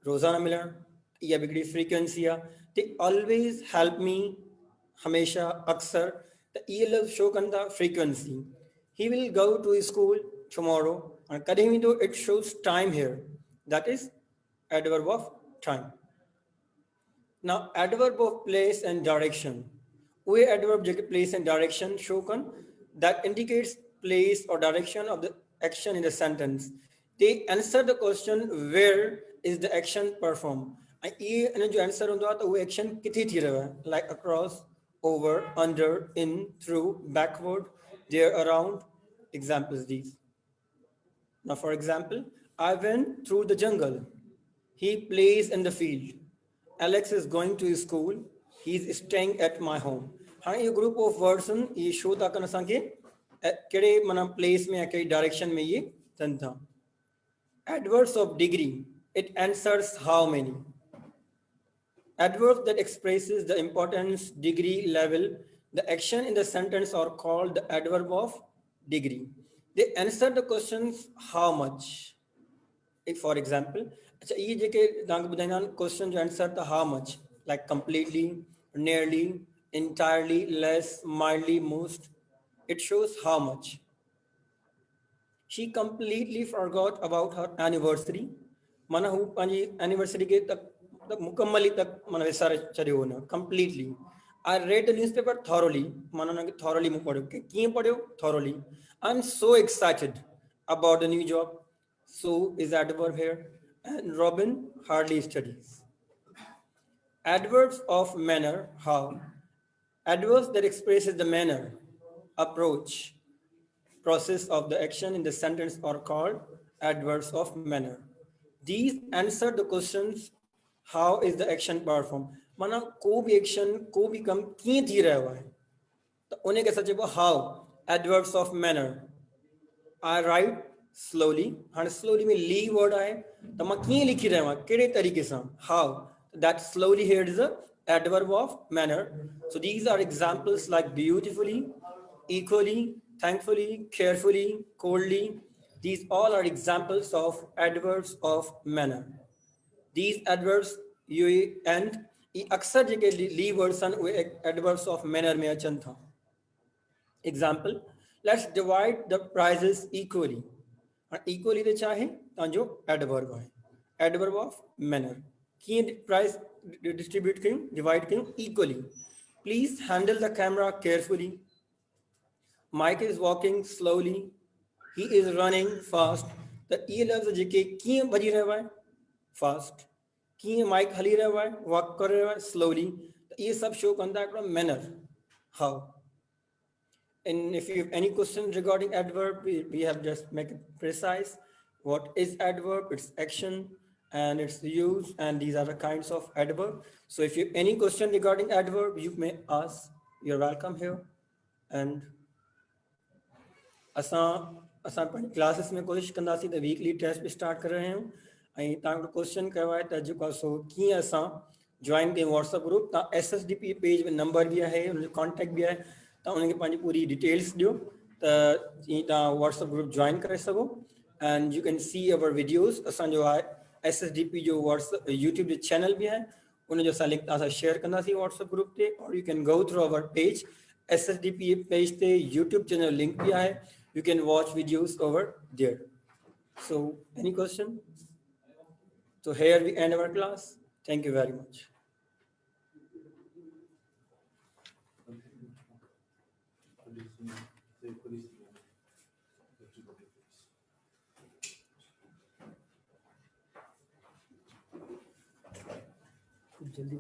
रोजाना मिलना या बिगड़ी frequency या they always help me हमेशा अक्सर तो ये लफ्ज़ शो करता frequency. He will go to school tomorrow and कहीं भी तो it shows time here. That is adverb of time. Now adverb of place and direction. We adverb जेके place and direction show कर that indicates place or direction of the action in the sentence. They answer the question where is the action performed. And ये जो answer होता है तो वो action कितनी थी रहा है like across, over, under, in, through, backward, there, around. Examples these. Now for example, I went through the jungle. He plays in the field. Alex is going to school. He is staying at my home. हाँ ये group of words ये show था करना सांगे केड़े मना place में या केड़ी direction में ये तंता. Adverbs of degree. It answers how many. Adverbs that expresses the importance, degree, level, the action in the sentence are called the adverb of degree. They answer the questions how much. If, for example, अच्छा ये जेके तव्हांखे ॿुधाईंदा आहिनि question जो answer त how much, like completely, nearly, entirely, less, mildly, most. It shows how much. She completely forgot about her anniversary. माना हू पंहिंजी एनिवर्सरी खे तक मुकम्मली तक माना विसारे छॾियो हुन completely. I read the newspaper thoroughly. माना हुनखे thoroughly मूं पढ़ियो. कीअं पढ़ियो? Thoroughly. I'm so excited about the new job. So is adverb here. And Robin hardly studies. Adverbs of manner, how? Adverbs that expresses the manner, approach, process of the action in the sentence are called adverbs of manner. These answer the questions how is the action performed. माना को भी action को भी कम कीअं थी रहियो आहे तो उन्हें कैसा चइबो how. Adverbs of manner. I write slowly. हाणे slowly में ली word आहे त मां कीअं लिखी रहियो आहियां कहिड़े तरीक़े सां how. That slowly here is a adverb of manner. So these are examples like beautifully, equally, thankfully, carefully, coldly. These all are examples of adverbs of manner. These adverbs you and अक्सर जेके ली words आहिनि उहे adverbs of manner में अचनि था. Example, let's divide the prizes equally. Equally the चाहे तव्हांजो adverb आहे. Adverb of manner. कीअं prize distribute कयूं, divide कयूं equally. Please handle the camera carefully. Mike is walking slowly. He is running fast. त इहे लफ़्ज़ जेके कीअं भॼी रहियो आहे फास्ट, कीअं माइक हली रहियो आहे वॉक करे रहियो आहे स्लोली, त इहे सभु शो कंदा हिकिड़ो manner how. And if you have any questions regarding adverb, we have just make it precise. What is adverb? It's action and its use, and these are the kinds of adverb. So if you have any question regarding adverb, you may ask. You're welcome here. And असां पंहिंजी classes में कोशिशि कंदासीं त weekly taste बि start करे रहिया आहियूं ऐं तव्हां हिकिड़ो क्वेश्चन कयो आहे त जेको आहे सो कीअं असां जॉइन कयूं व्हाट्सअप ग्रुप. तव्हां SSDP पेज में नंबर बि आहे, हुनजो कॉन्टेक्ट बि आहे, तव्हां उनखे पंहिंजी पूरी डिटेल्स ॾियो त जीअं तव्हां व्हाट्सअप ग्रुप जॉइन करे सघो. And U can see our videos. असांजो आहे SSDP जो व्हाट्सअप यूट्यूब जो चैनल बि आहे, उनजो असां लिंक तव्हां सां शेयर कंदासीं व्हाट्सअप ग्रुप ते. और U can go through our page. SSDP page ते यूट्यूब चैनल लिंक भी है. You can watch videos over there. So any question? So here we end our class. Thank you very much. जल्दी